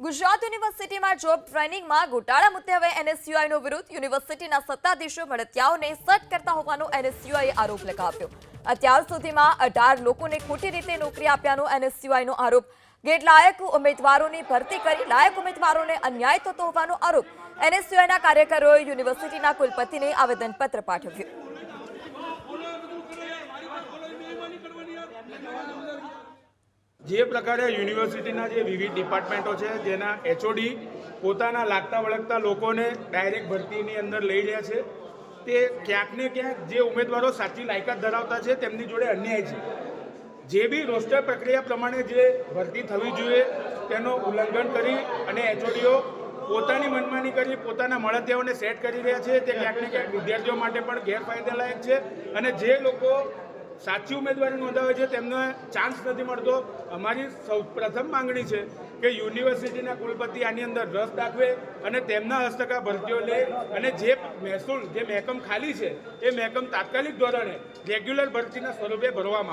ગુજરાત યુનિવર્સિટીમાં જોબ ટ્રેનિંગમાં ગોટાળા મુદ્દે હવે એનએસયુઆઈનો વિરોધ. યુનિવર્સિટીના સત્તાધીશો મળતિયાઓને સટ કરતા હોવાનો એનએસયુઆઈએ આરોપ લગાવ્યો. અત્યાર સુધીમાં 18 લોકોને ખોટી રીતે નોકરી આપ્યાનો એનએસયુઆઈનો આરોપ. ગેરલાયક ઉમેદવારોની ભરતી કરી લાયક ઉમેદવારોને અન્યાય થતો હોવાનો આરોપ. એનએસયુઆઈના કાર્યકરોએ યુનિવર્સિટીના કુલપતિને આવેદનપત્ર પાઠવ્યું. જે પ્રકારે યુનિવર્સિટીના જે વિવિધ ડિપાર્ટમેન્ટો છે જેના એચઓડી પોતાના લાગતા વળગતા લોકોને ડાયરેક્ટ ભરતીની અંદર લઈ રહ્યા છે, તે ક્યાંક ને ક્યાંક જે ઉમેદવારો સાચી લાયકાત ધરાવતા છે તેમની જોડે અન્યાય છે. જે બી રોસ્ટર પ્રક્રિયા પ્રમાણે જે ભરતી થવી જોઈએ તેનું ઉલ્લંઘન કરી અને એચઓડીઓ પોતાની મનમાની કરી પોતાના મળતિયાઓને સેટ કરી રહ્યા છે, તે ક્યાંક ને ક્યાંક વિદ્યાર્થીઓ માટે પણ ગેરફાયદાલાયક છે. અને જે લોકો સાચી ઉમેદવારી નોંધાવે છે તેમને ચાન્સ નથી મળતો. અમારી સૌ પ્રથમ માંગણી છે કે યુનિવર્સિટીના કુલપતિ આની અંદર રસ દાખવે અને તેમના હસ્તકા ભરતીઓ લે અને જે મહેસૂલ જે મહેકમ ખાલી છે એ મહેકમ તાત્કાલિક ધોરણે રેગ્યુલર ભરતીના સ્વરૂપે ભરવામાં આવે.